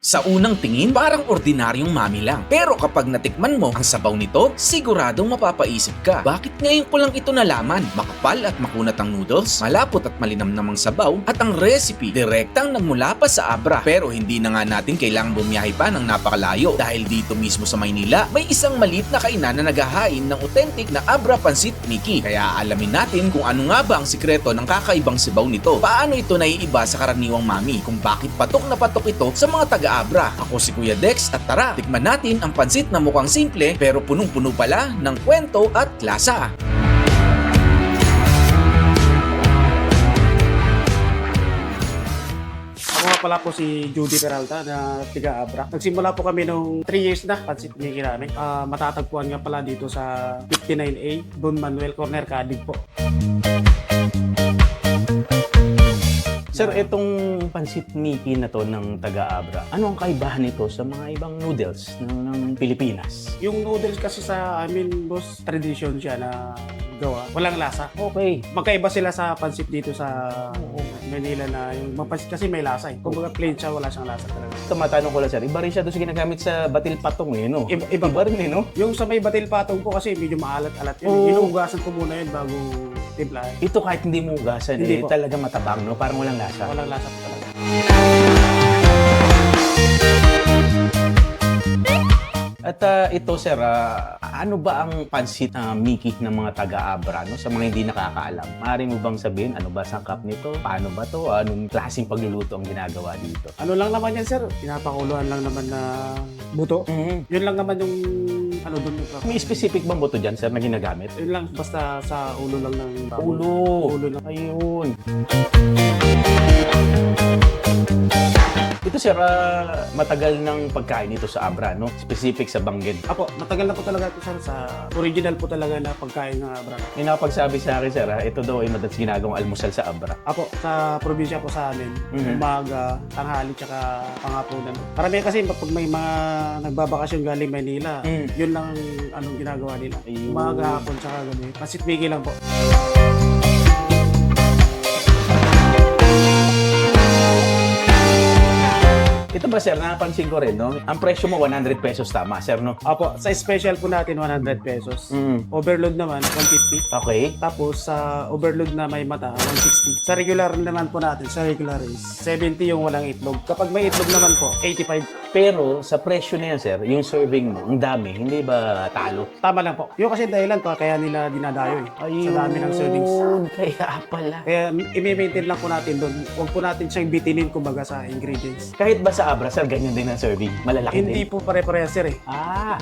Sa unang tingin, parang ordinaryong mami lang. Pero kapag natikman mo ang sabaw nito, siguradong mapapaisip ka. Bakit ngayon ko lang ito nalaman? Makapal at makunat ang noodles, malapot at malinamnamang sabaw, at ang recipe direktang nagmula pa sa Abra. Pero hindi na nga natin kailangang bumiyahe pa ng napakalayo. Dahil dito mismo sa Maynila, may isang maliit na kainan na naghahain ng authentic na Abra Pansit Miki. Kaya alamin natin kung ano nga ba ang sikreto ng kakaibang sabaw nito. Paano ito naiiba sa karaniwang mami? Kung bakit patok na patok ito sa mga taga-Abra. Ako si Kuya Dex at tara, tikman natin ang pansit na mukhang simple pero punong-puno pala ng kwento at lasa. Ako nga pala po si Judy Peralta na taga-Abra. Nagsimula po kami nung 3 years na, pansit Miki namin. Matatagpuan nga pala dito sa 59A, Don Manuel Corner, Cadig po. Sir, itong pansit Miki na to ng taga-Abra, ano ang kaibahan nito sa mga ibang noodles ng Pilipinas? Yung noodles kasi sa amin, boss, tradition siya na gawa. Walang lasa. Okay. Magkaiba sila sa pansit dito sa Manila na yung pansit kasi may lasa eh. Kung baga plain siya, wala siyang lasa talaga. Matanong ko lang, sir, iba rin siya doon sa ginagamit sa batil patong eh, no? Iba rin eh, no? Yung sa may batil patong po kasi medyo maalat-alat yun. Oo. Hinuhugasan ko muna yun bago timplahan. Ito kahit hindi mo hugasan Hindi eh, po. talaga matabang, no? Parang walang lasa. Walang lasa po talaga. At ito, sir, ano ba ang pansit Miki ng mga taga-Abra, no? Sa mga hindi nakakaalam? Maaari mo bang sabihin, ano ba sangkap nito? Paano ba to? Anong klaseng pagluluto ang ginagawa dito? Ano lang naman yan, sir? Pinapakuluan lang naman na buto. Yun lang naman yung ano doon. May specific bang buto dyan, sir, na ginagamit? Yun lang, basta sa ulo lang ng baboy. Ulo. Ulo lang. Ayun. Ito, sir, matagal ng pagkain ito sa Abra, no? Specific sa Bangged. Apo, matagal na po talaga ito, sir, sa original po talaga na pagkain ng Abra. May nakapagsabi sa akin, sir, ito daw ay madalas ginagawang almusal sa Abra. Apo, sa probinsya po sa amin, umaga, tanghali, tsaka pangapunan. Karamihan kasi pag may mga nagbabakasyon galing Manila, yun lang anong ginagawa nila. Ayun. Umaga, hapon, tsaka gabi. Pansit Miki lang po. Ito ba, sir, napansin ko rin, no? Ang presyo mo, 100 pesos, tama, sir, no? Apo, sa special po natin, 100 pesos. Overload naman, 150. Okay. Tapos sa overload na may mata, 160. Sa regular naman po natin, sa regular is 70 yung walang itlog. Kapag may itlog naman po, 85. Pero sa presyo na yan, sir, yung serving mo, ang dami, hindi ba talo? Tama lang po. Yung kasi dahilan pa, kaya nila dinadayo eh. Sa dami ng servings. Kaya pala. Kaya i-maintain lang po natin doon. Huwag po natin siyang bitinin kumbaga sa ingredients. Kahit ba sa Abra, sir, ganyan din ang serving? Malalaki Hindi din? po pare-parehas sir eh.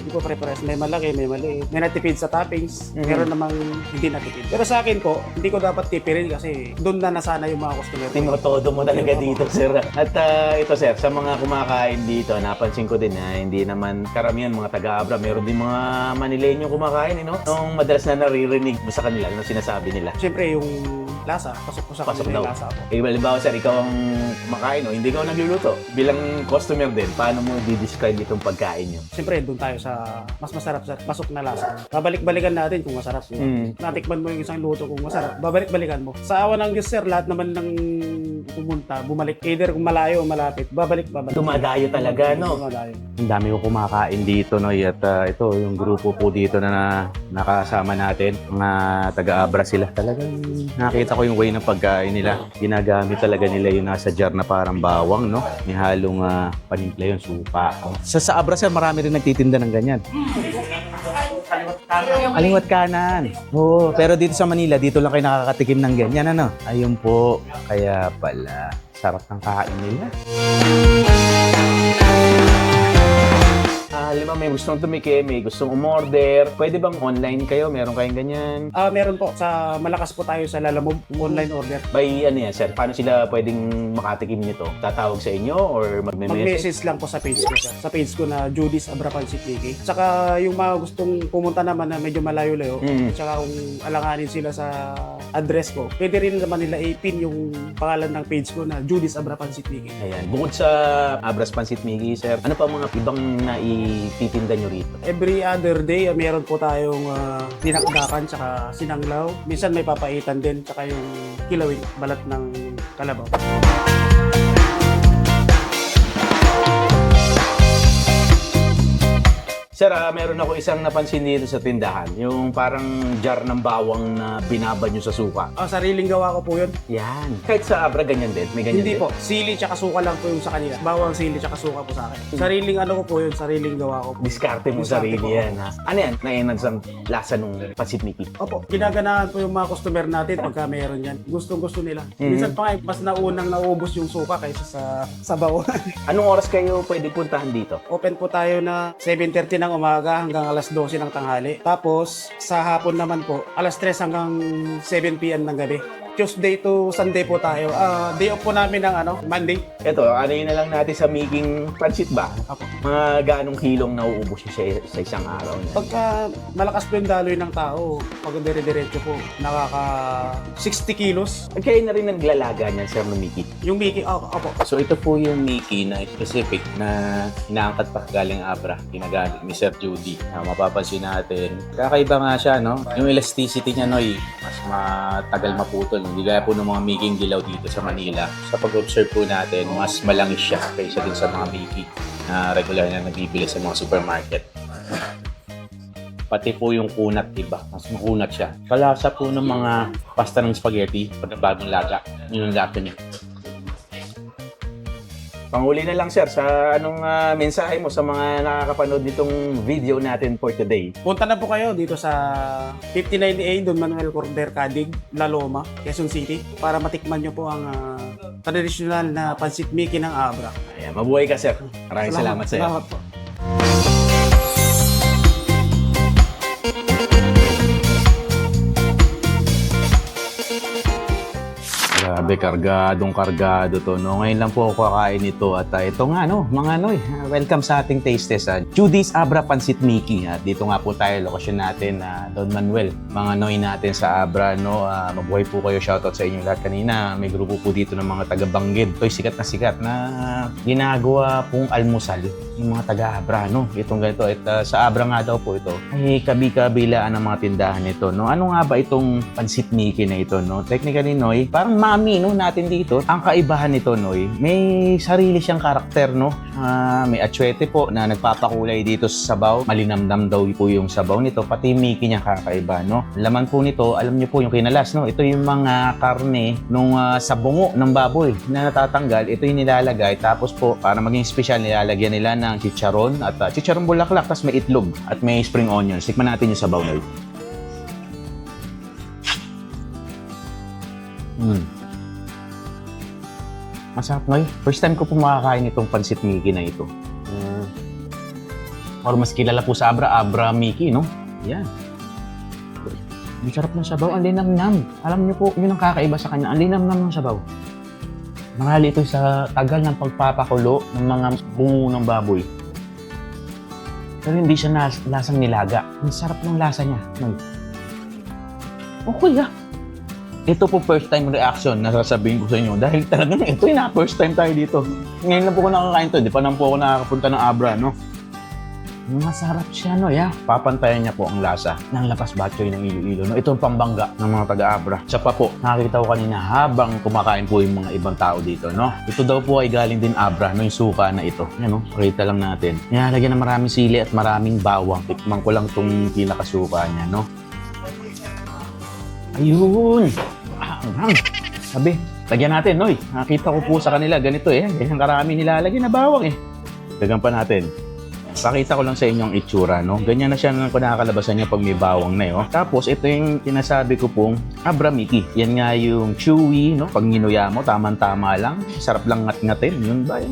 Hindi po pare-parehas. May malaki, may maliit. May natipid sa toppings. Meron namang hindi natipid. Pero sa akin po, hindi ko dapat tipirin kasi doon na nasana yung mga customer. Tinotodo mo talaga dito, sir. At ito, sir, sa mga kumakain dito, napansin ko din na hindi naman karamihan mga taga-Abra. Meron din mga Manileño kumakain, no? Nung madalas na naririnig mo sa kanila, nung sinasabi nila. Siyempre yung lasa, pasok po sa Pasok kanila daw. yung lasa po. Halimbawa, sir, ikaw ang kumakain, no? Hindi ikaw nagluluto. Bilang customer din, paano mo di-describe itong pagkain nyo? Siyempre, doon tayo sa mas masarap, sir. Pasok na lasa. Babalik-balikan natin kung masarap. Natikman mo yung isang luto kung masarap. Babalik-balikan mo. Sa awa ng Diyos, sir, lahat naman ng pumunta, bumalik. Either kung malayo o malapit, babalik. Dumadayo talaga, no? Dumadayo. Ang dami ko kumakain dito, no? At ito, yung grupo po dito na nakasama natin, mga taga-Abra sila. Talagang nakita ko yung way ng pagkain nila. Ginagamit talaga nila yung nasa jar na parang bawang, no? May halong panimpla yun, supa. Sa Abra, sir, marami rin nagtitinda ng ganyan. Kaliwat kanan. Oo, pero dito sa Manila, dito lang kayo nakakatikim ng ganyan, ano? Ayun po. Kaya pala, sarap ng kain nila. Lima, may gustong tumikim, may gustong umorder. Pwede bang online kayo? Meron kayong ganyan? Meron po. Sa malakas po tayo sa Lalamove, online order. By ano yan, sir? Paano sila pwedeng makatikim nito? Tatawag sa inyo or magme-message? Mag-message lang po sa page ko, sir. Sa page ko na Judy's Abra Pansit Miki. Tsaka yung mga gustong pumunta naman na medyo malayo-layo, tsaka kung alanganin sila sa address ko, pwede rin naman nila i-pin yung pangalan ng page ko na Judy's Abra Pansit Miki. Ayan. Bukod sa Abras Pansit Miki, sir, ano pa mga ibang naititinda nyo rito? Every other day, meron po tayong dinakdakan tsaka sinanglaw. Minsan may papaitan din tsaka yung kilawin, balat ng kalabaw. Sir, meron ako isang napansin dito sa tindahan. Yung parang jar ng bawang na binabad nyo sa suka. Sariling gawa ko po yun. Yan. Kahit sa Abra, ganyan din? May ganyan Hindi din? po, sili tsaka suka lang po yung sa kanila. Bawang, sili tsaka suka po sa akin. Sariling ano ko po yun, sariling gawa ko po. Diskarte mo Diskarte sarili po. yan, ha? Ano yan? Na-enhance ang lasa nung Pansit Mickey. Opo, ginaganahan po yung mga customer natin pagka meron yan. Gustong-gusto nila. Minsan pa nga, mas naunang naubos yung suka kaysa sa sabaw. Anong oras kayo pwede puntahan dito? Open po tayo na 7:30 ng umaga hanggang alas 12 ng tanghali. Tapos, sa hapon naman po, alas 3 hanggang 7 p.m. ng gabi. Tuesday to Sunday po tayo. Day off po namin ng Monday. Ito, ano yun na lang natin sa making pansit ba? Apo. Mga gaanong kilong nauubos siya sa isang araw na? Pagka malakas po yung daloy ng tao, pag dire-diretso po, nakaka 60 kilos. Kayo na rin naglalaga niyan, Sir, ng Mickey. Yung Mickey, opo. So ito po yung Mickey na specific na inaangkat pa galing Abra, ginagamit ni Sir Judy. Mapapansin natin, kakaiba nga siya, no? Yung elasticity niya, Noy, mas matagal maputol. Hindi gaya po ng mga Mickey dilaw dito sa Manila. Sa pag-observe po natin, mas malangis siya kaysa din sa mga Mickey na regular na nabibili sa mga supermarket. Pati po yung kunat, diba? Mas makunat siya. Kalasa po ng mga pasta ng spaghetti pag bagong laga. Yun ang lasa niya. Panghuli na lang, sir, sa anong mensahe mo sa mga nakakapanood nitong video natin for today? Punta na po kayo dito sa 59A Don Manuel Corder Cadig, La Loma, Quezon City para matikman nyo po ang traditional na Pansit Mickey ng Abra. Ayan, mabuhay ka, sir. Maraming salamat sa iyo. Salamat po. Grabe, kargadong-kargado to, no? Ngayon lang po ako kakain ito at ito nga, no, mga Noy, welcome sa ating taste test. Judy's Abra Pansit Mickey. At dito nga po tayo, lokasyon natin, Don Manuel. Mga Noy natin sa Abra, no? Mabuhay po kayo, shoutout sa inyong lahat kanina. May grupo po dito ng mga taga-Banggid. Ito'y sikat na ginagawa pong almusal yung mga taga-Abra, no? Itong ganito, at sa Abra nga daw po ito, ay kabi-kabilaan ng mga tindahan nito, no? Ano nga ba itong Pansit Mickey na ito, no? Technically, Noy, parang mami, no, natin dito. Ang kaibahan nito, Noy, may sarili siyang karakter, no? May atsuete po na nagpapakulay dito sa sabaw. Malinamnam daw po yung sabaw nito, pati Mickey niya kakaiba, no? Laman po nito, alam niyo po yung kinalas, no? Ito yung mga karne nung sa bungo ng baboy na natatanggal. Ito yung nilalagay, tapos po, para maging special, nilalagyan nila ng chicharon at chicharon bulaklak, tapos may itlog at may spring onions. Tikman natin yung sabaw, Noy. Masarap, Noy. First time ko po makakain itong Pansit Mickey na ito. Or mas kilala po sa Abra Mickey, no? Yan. Ang sarap ng sabaw, ang linamnam. Alam niyo po, yun ang kakaiba sa kanya. Ang linamnam ng sabaw. Mahal ito sa tagal ng pagpapakulo ng mga bungo ng baboy. Pero hindi siya lasang nilaga. Ang sarap ng lasa niya. Okay, ito po first time reaction na sasabihin ko sa inyo dahil talagang ito yung first time tayo dito. Ngayon lang po ko nakakain to, di pa lang po ako nakakapunta ng Abra, no? Masarap siya, no? Papantayan niya po ang lasa ng Lapas Batchoy ng Iloilo, no? Ito ang pambangga ng mga taga-Abra. Siya pa po, nakakita ko kanina habang kumakain po yung mga ibang tao dito, no? Ito daw po ay galing din Abra, no? Yung suka na ito. Yan, no? Pakita lang natin. Nilalagyan ng maraming sili at maraming bawang. Tikman ko lang itong pinakasuka niya, no? Ayun! Sabi, lagyan natin, Noy. Nakita ko po sa kanila, ganito ganyan karami nilalagyan na bawang Dagan pa natin. Pakita ko lang sa inyo ang itsura, no? Ganyan na siya nang nakakalabasan niya pag may bawang na, Tapos, ito yung sinasabi ko pong Abra Mickey. Yan nga yung chewy, no? Pag ginuya mo, tama-tama lang. Sarap lang ngat-ngatin. Yun ba?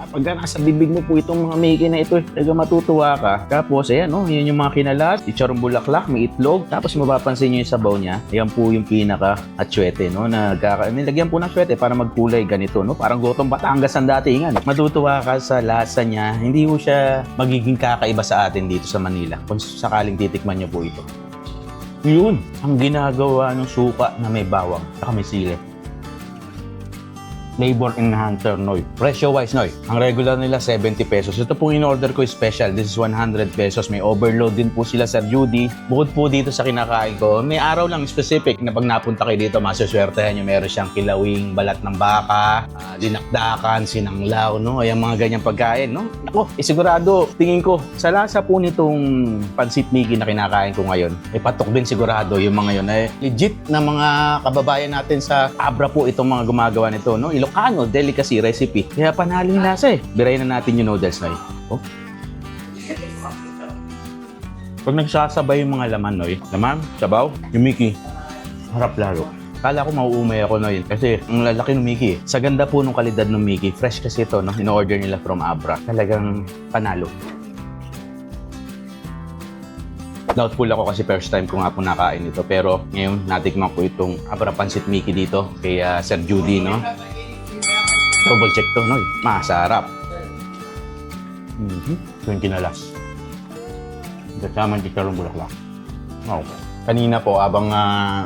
Pag nasa bibig mo po itong mga Mickey na ito, talaga matutuwa ka. Tapos, ayan, no? Yan yung mga kinalas. Chicharon bulaklak, may itlog. Tapos, mapapansin nyo yung sabaw niya. Ayan po yung pinaka-atsuete, no? Nilagyan po ng atsuete para magkulay ganito, no? Parang gotong Batangas ang datingan. Matutuwa ka sa lasa niya. Hindi mo siya magiging kakaiba sa atin dito sa Manila kung sakaling titikman niyo po ito. Yun, ang ginagawa ng suka na may bawang at may sili. flavor enhancer, Noy. Presyo-wise, Noy, ang regular nila 70 pesos. Ito pong in-order ko special. This is 100 pesos. May overload din po sila, Sir Judy. Bukod po dito sa kinakain ko, may araw lang specific na pag napunta kayo dito, masuswertehan nyo. Meron siyang kilawing balat ng baka, dinakdakan, sinanglaw, no? Ay, mga ganyang pagkain, no? Ako, sigurado, tingin ko, sa lasa po nitong pansit Mickey na kinakain ko ngayon, patok din sigurado yung mga yun. Legit na mga kababayan natin sa Abra po itong mga gumagawa nito, no? Ilocano delicacy recipe. Kaya panalo yung lasa eh. Birayin na natin yung noodles na oh. Pag nagsasabay yung mga laman, Noy, laman, sabaw, yung Mickey, harap lalo. Kala ko mauumay ako, Noy, kasi ang lalaki ng Mickey. Sa ganda po ng kalidad ng Mickey, fresh kasi ito, no? In-order nila from Abra. Talagang panalo. Doubtful ako kasi first time ko nga po nakain ito. Pero ngayon, natikman ko itong Abra Pansit Mickey dito kay Sir Judy, no? Double check to, Noy. Masarap. Ito yung kinalas. Kasama yung chicharong bulaklak. Wow. Kanina po, abang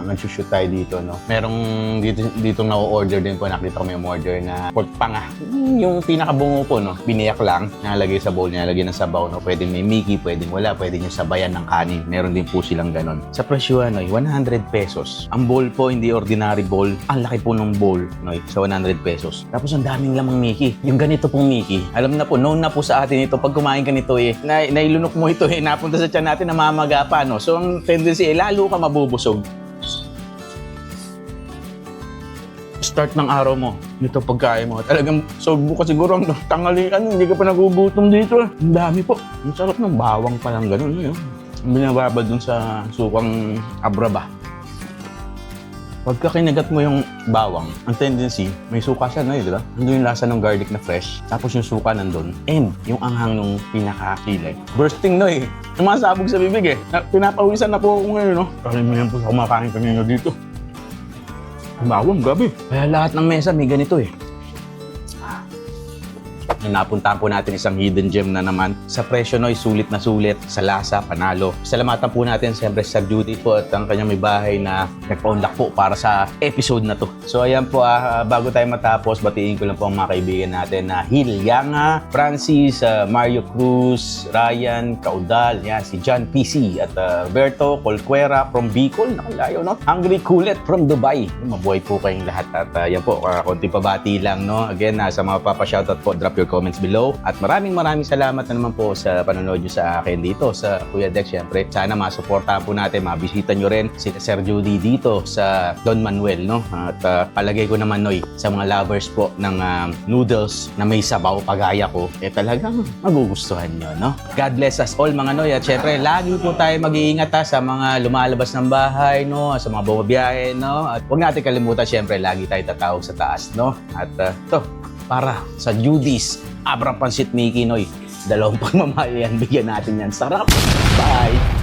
nagsushoot tayo dito, no? Merong dito na-order din po. Nakita ko may order na pork panga. Yung pinakabungo po, no? Biniyak lang. Nalagay sa bowl, nalagay ng sabaw, no? Pwede may Mickey, pwedeng wala. Pwede nyo sabayan ng kanin. Meron din po silang ganon. Sa presyo, no? 100 pesos. Ang bowl po, hindi ordinary bowl. Ang laki po ng bowl, no? Sa 100 pesos. Tapos ang daming lamang Mickey. Yung ganito pong Mickey. Alam na po, known na po sa atin ito. Pag kumain ka nito, nailunok mo ito, napunta sa tiyan natin, namamaga pa, no? So, ang tendency, lalo ka mabubusog. Start ng araw mo, nito pagkain mo. Talagang sogbo ka siguro ang tanghalian, hindi ka pa nagugutom dito. Ang dami po. Ang sarap ng bawang pa lang ganun. Yun. Binababad dun sa sukang Abra ba. Pagka kinagat mo yung bawang, ang tendency, may suka siya, no, di ba? Nandun yung lasa ng garlic na fresh, tapos yung suka nandun, and yung anghang nung pinakakilay. Bursting, no, eh. Sumasabog sa bibig, eh. Pinapawisan na po ako ngayon, no? Karamihan po sa kumakain kanina dito. Bawang, gabi. Kaya lahat ng mesa may ganito, eh. Napuntahan po natin isang hidden gem na naman. Sa presyo, no, sulit na sulit. Sa lasa, panalo. Salamatan po natin siyempre sa Judy po at ang kanyang may bahay na nagpa-unlock po para sa episode na to. So ayan po, bago tayo matapos, batiin ko lang po ang mga kaibigan natin na Hil Yanga, Francis, Mario Cruz, Ryan, Caudal, yan, si John PC at Berto Colquera from Bicol, nakalayo, no? Hungry Kulet from Dubai. Mabuhay po kayong lahat at yan po, konti pabati lang, no? Again, sa mga papashoutout po, drop your comments below. At maraming salamat na naman po sa panonood nyo sa akin dito sa Kuya Dex. Siyempre, sana masuportahan po natin, mabisita nyo rin si Sir Judy dito sa Don Manuel, no? At palagay ko naman, Noy, sa mga lovers po ng noodles na may sabaw, pagaya ko, talagang magugustuhan nyo, no? God bless us all, mga Noy. At siyempre, lagi po tayo mag-iingat sa mga lumalabas ng bahay, no? Sa mga bumabiyahe, no? At huwag natin kalimutan, siyempre, lagi tayo tatawag sa taas, no? At to, para sa Judy's Abra Pansit Mickey, Noy. 2 pagmamahal yan, bigyan natin yan. Sarap! Bye!